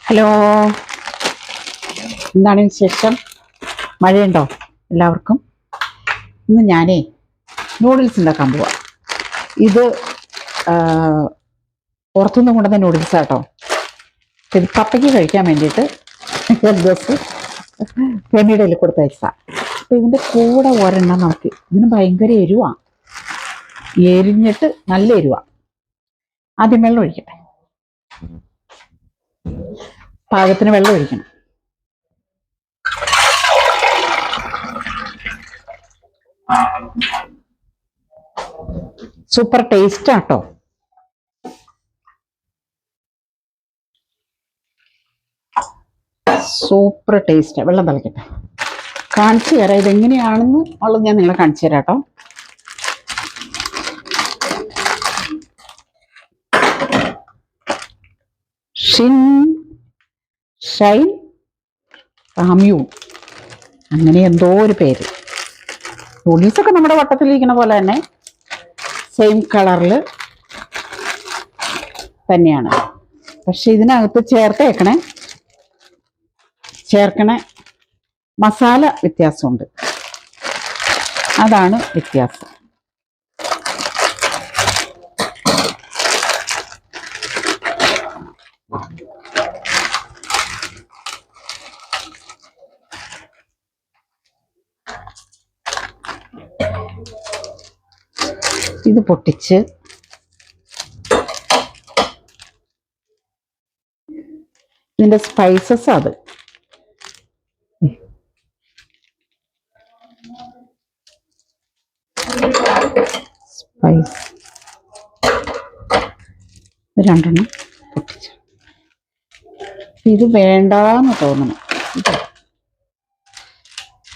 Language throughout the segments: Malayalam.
ഹലോ, എന്താണ് വിശേഷം? മഴയുണ്ടോ എല്ലാവർക്കും? ഇന്ന് ഞാനേ നൂഡിൽസ് ഉണ്ടാക്കാൻ പോവാ. ഇത് പുറത്തുനിന്ന് കൊണ്ടുവന്ന നൂഡിൽസ് ആട്ടോ. ഇത് പപ്പയ്ക്ക് കഴിക്കാൻ വേണ്ടിയിട്ട് ദിവസം ഫെമിയുടെ കയ്യിൽ കൊടുത്തയച്ചാ. അപ്പം ഇതിൻ്റെ കൂടെ ഒരെണ്ണം നോക്കി. ഇതിന് ഭയങ്കര എരിവാണ്, എരിഞ്ഞിട്ട് നല്ല എരിവാണ്. ആദ്യം വെള്ളം ഒഴിക്കട്ടെ, പാകത്തിന് വെള്ളം ഒഴിക്കണം. സൂപ്പർ ടേസ്റ്റ് ആട്ടോ. Super taste. വെള്ളം തിളക്കട്ടെ, കാണിച്ചു തരാം ഇതെങ്ങനെയാണെന്ന് ഉള്ളത്. ഞാൻ നിങ്ങളെ കാണിച്ചു തരാം കേട്ടോ. ഷിൻ ഷൈൻ റാമ്യൂ, അങ്ങനെ എന്തോ ഒരു പേര്. നൂഡിൽസൊക്കെ നമ്മുടെ വട്ടത്തിലിരിക്കുന്ന പോലെ തന്നെ സെയിം കളറിൽ തന്നെയാണ്. പക്ഷെ ഇതിനകത്ത് ചേർക്കണ മസാല വ്യത്യാസമുണ്ട്, അതാണ് വ്യത്യാസം. ഇത് പൊട്ടിച്ച് ഇതിൻ്റെ സ്പൈസസ്, അത് സ്പൈസ് രണ്ടെണ്ണം പൊട്ടിച്ച്. ഇത് വേണ്ടാന്ന് തോന്നണം.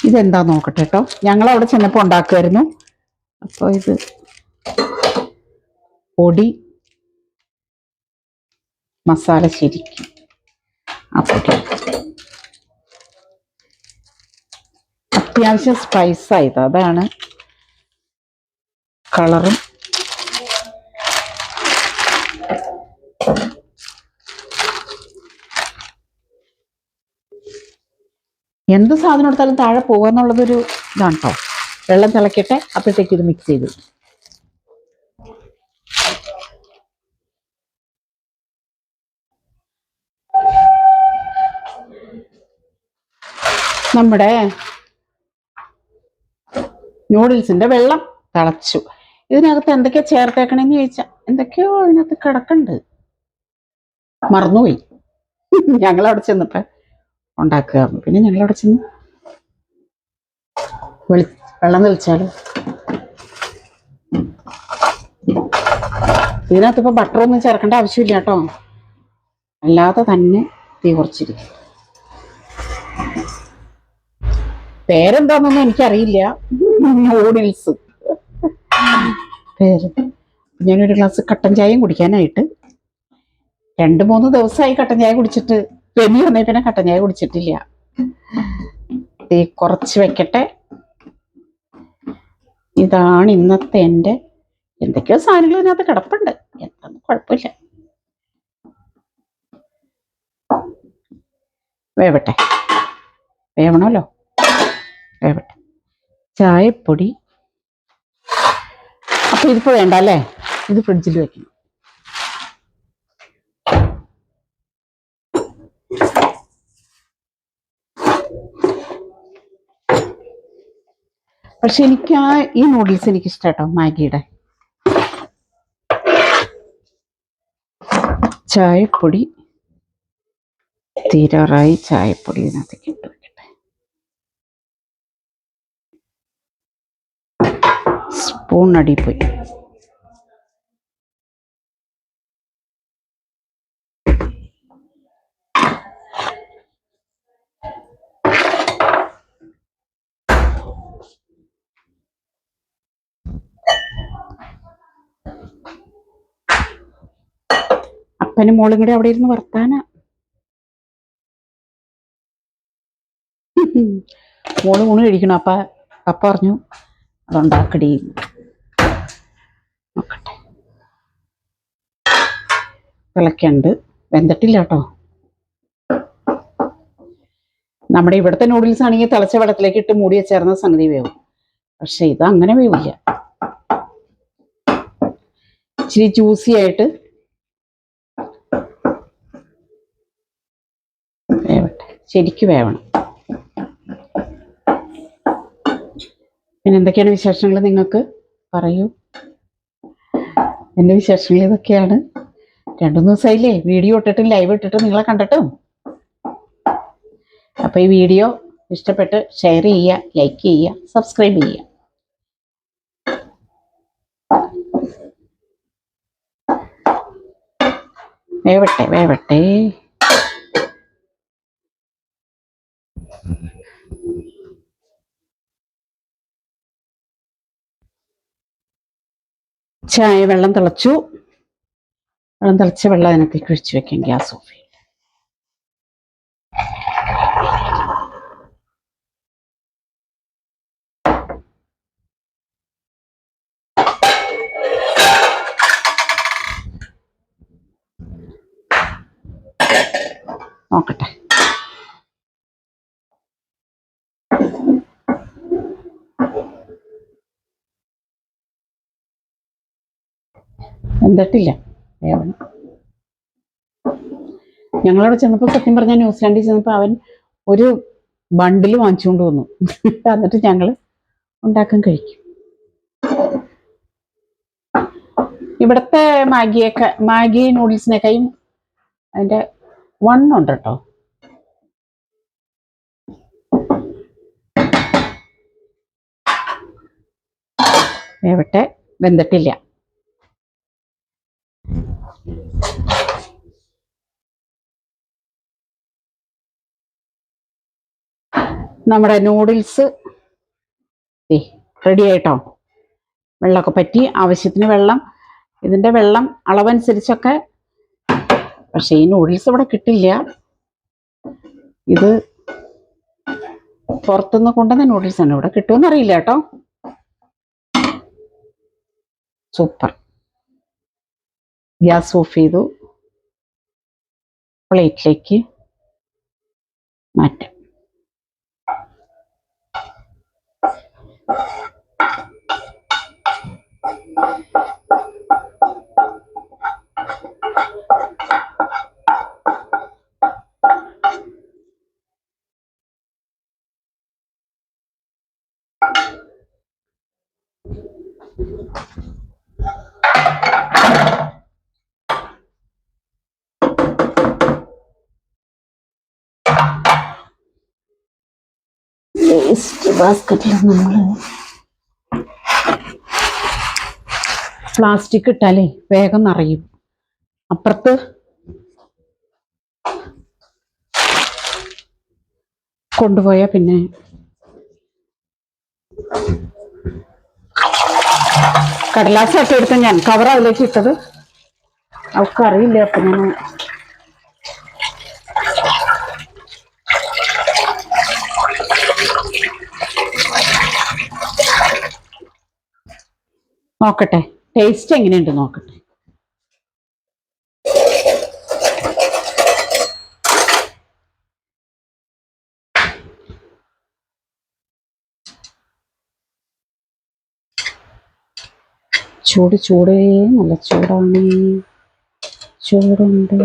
ഇതെന്താ നോക്കട്ടെ കേട്ടോ. ഞങ്ങളവിടെ ചെന്നപ്പോൾ ഉണ്ടാക്കുമായിരുന്നു. അപ്പോൾ ഇത് പൊടി മസാല ശരിക്കും ആ പൊടി അത്യാവശ്യം സ്പൈസായത്, അതാണ് കളറും. എന്ത് സാധനം എടുത്താലും താഴെ പോകാന്നുള്ളതൊരു ഇതാണ് കേട്ടോ. വെള്ളം തിളക്കട്ടെ, അപ്പോഴത്തേക്ക് ഇത് മിക്സ് ചെയ്തു. നമ്മുടെ നൂഡിൽസിന്റെ വെള്ളം തിളച്ചു. ഇതിനകത്ത് എന്തൊക്കെയാ ചേർത്തേക്കണെന്ന് ചോദിച്ചാൽ എന്തൊക്കെയോ അതിനകത്ത് കിടക്കുന്നുണ്ട്, മറന്നുപോയി. ഞങ്ങളവിടെ ചെന്നപ്പോ ഉണ്ടാക്കുക. പിന്നെ ഞങ്ങളവിടെ ചെന്ന് വെള്ളം തെളിച്ചാലോ. ഇതിനകത്ത് ഇപ്പൊ ബട്ടറൊന്നും ചേർക്കേണ്ട ആവശ്യമില്ല കേട്ടോ, അല്ലാതെ തന്നെ തീ കുറച്ചിരിക്കും. പേരെന്താണെന്നൊന്നും എനിക്കറിയില്ല. നൂഡിൽസ് പേര്. ഞാനൊരു ഗ്ലാസ് കട്ടൻ ചായയും കുടിക്കാനായിട്ട് 2-3 ദിവസമായി കട്ടൻ ചായ കുടിച്ചിട്ട്. പെനി വന്നേ പിന്നെ കട്ടൻ ചായ കുടിച്ചിട്ടില്ല. തീ കുറച്ച് വെക്കട്ടെ. ഇതാണ് ഇന്നത്തെ എൻ്റെ. എന്തൊക്കെയോ സാധനങ്ങൾ ഇതിനകത്ത് കിടപ്പുണ്ട്, എന്താണെന്ന് കുഴപ്പമില്ല. വേവട്ടെ, വേവണമല്ലോ, വേവട്ടെ. ചായപ്പൊടി. അപ്പൊ ഇതിപ്പോ വേണ്ട അല്ലേ, ഇത് ഫ്രിഡ്ജിൽ വെക്കണം. പക്ഷെ എനിക്ക് ഈ നൂഡിൽസ് എനിക്ക് ഇഷ്ടാട്ടോ, മാഗിയുടെ. ചായപ്പൊടി തീരാറായി. ചായപ്പൊടി ഇതിനകത്തേക്ക് ഇട്ട് വെക്കട്ടെ. സ്പൂൺ അടിപ്പോയി. അപ്പനും മോളും കൂടെ അവിടെ ഇരുന്ന് വർത്താന. മോള് ഊണ് കഴിക്കണം. അപ്പ പറഞ്ഞു അതുണ്ടാക്കടി. നോക്കട്ടെ, തിളക്കുണ്ട്. വെന്തിട്ടില്ല കേട്ടോ. നമ്മുടെ ഇവിടുത്തെ നൂഡിൽസ് ആണെങ്കിൽ തിളച്ച വെള്ളത്തിലേക്ക് ഇട്ട് മൂടി വെച്ചേർന്ന സംഗതി വേവും. പക്ഷെ ഇത് അങ്ങനെ വേവില്ല. ഇച്ചിരി ജ്യൂസി ആയിട്ട് വേവട്ടെ, ശരിക്ക് വേവണം. പിന്നെ എന്തൊക്കെയാണ് വിശേഷങ്ങൾ നിങ്ങൾക്ക് പറയൂ. എൻ്റെ വിശേഷങ്ങൾ ഇതൊക്കെയാണ്. 2-3 ദിവസമായില്ലേ വീഡിയോ ഇട്ടിട്ടും ലൈവ് ഇട്ടിട്ടും നിങ്ങളെ കണ്ടിട്ടും. അപ്പോൾ ഈ വീഡിയോ ഇഷ്ടപ്പെട്ട് ഷെയർ ചെയ്യുക, ലൈക്ക് ചെയ്യുക, സബ്സ്ക്രൈബ് ചെയ്യുക. വേവട്ടെ വേവട്ടെ. ചായ വെള്ളം തിളച്ചു. വെള്ളം തിളച്ച വെള്ളം അതിനകത്തേക്ക് ഒഴിച്ച് വെക്കാം. ഗ്യാസ് ഓഫ് ചെയ്യും. നോക്കട്ടെ. വെന്തിട്ടില്ല, വേവണം. ഞങ്ങളവിടെ ചെന്നപ്പോൾ സത്യം പറഞ്ഞാൽ ന്യൂസിലാൻഡിൽ ചെന്നപ്പോൾ അവൻ ഒരു ബണ്ടിൽ വാങ്ങിച്ചുകൊണ്ട് വന്നു. എന്നിട്ട് ഞങ്ങൾ ഉണ്ടാക്കാൻ കഴിക്കും. ഇവിടുത്തെ മാഗി നൂഡിൽസിനേക്കായും അതിൻ്റെ വണ്ണുണ്ട് കേട്ടോ. വേവട്ടെ, വെന്തിട്ടില്ല. നമ്മുടെ നൂഡിൽസ് റെഡി ആയിട്ടോ. വെള്ളമൊക്കെ പറ്റി, ആവശ്യത്തിന് വെള്ളം, ഇതിൻ്റെ വെള്ളം അളവനുസരിച്ചൊക്കെ. പക്ഷെ ഈ നൂഡിൽസ് ഇവിടെ കിട്ടില്ല. ഇത് പുറത്തുനിന്ന് കൊണ്ടുവന്ന നൂഡിൽസ് ആണ്. ഇവിടെ കിട്ടുമെന്ന് അറിയില്ല കേട്ടോ. സൂപ്പർ. ഗ്യാസ് ഓഫ് ചെയ്തു. പ്ലേറ്റിലേക്ക് മാറ്റാം. വേസ്റ്റ് ബാസ്ക്കറ്റിൽ നമ്മൾ പ്ലാസ്റ്റിക് ഇട്ടാലേ വേഗം നിറയും. അപ്പുറത്ത് കൊണ്ടുപോയാൽ പിന്നെ കടലാസൊക്കെ എടുത്ത് ഞാൻ കവർ അതിലേക്ക് ഇട്ടത് അവൾക്കറിയില്ല. അപ്പൊ ഞാൻ നോക്കട്ടെ, ടേസ്റ്റ് എങ്ങനെയുണ്ട് നോക്കട്ടെ. ചൂട് ചൂടേ, നല്ല ചൂടാണ്, ചൂടുണ്ട്.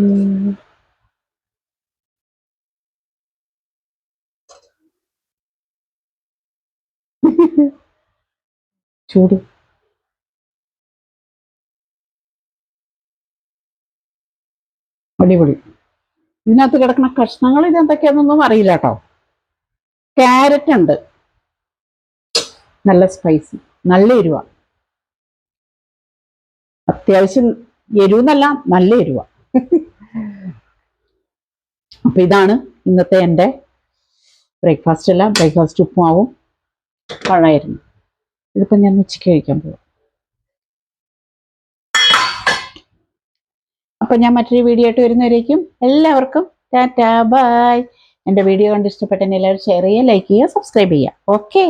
ചൂട്. അടിപൊളി. ഇതിനകത്ത് കിടക്കുന്ന കഷ്ണങ്ങൾ ഇതെന്തൊക്കെയാണെന്നൊന്നും അറിയില്ല കേട്ടോ. ക്യാരറ്റ് ഉണ്ട്, നല്ല സ്പൈസി, നല്ല എരിവ. അത്യാവശ്യം എരിവെന്നല്ല, നല്ല എരിവ. അപ്പൊ ഇതാണ് ഇന്നത്തെ എൻ്റെ ബ്രേക്ക്ഫാസ്റ്റ്. അല്ല, ബ്രേക്ക്ഫാസ്റ്റ് ഉപ്പുമാവും പഴമായിരുന്നു. ഇതിപ്പോൾ ഞാൻ ഉച്ചയ്ക്ക് കഴിക്കാൻ പോകും. അപ്പം ഞാൻ മറ്റൊരു വീഡിയോ ആയിട്ട് വരുന്നവരേക്കും എല്ലാവർക്കും ടാറ്റാ ബൈ. എൻ്റെ വീഡിയോ കണ്ട് ഇഷ്ടപ്പെട്ടെന്നെ എല്ലാവരും ഷെയർ ചെയ്യുക, ലൈക്ക് ചെയ്യുക, സബ്സ്ക്രൈബ് ചെയ്യുക. ഓക്കെ.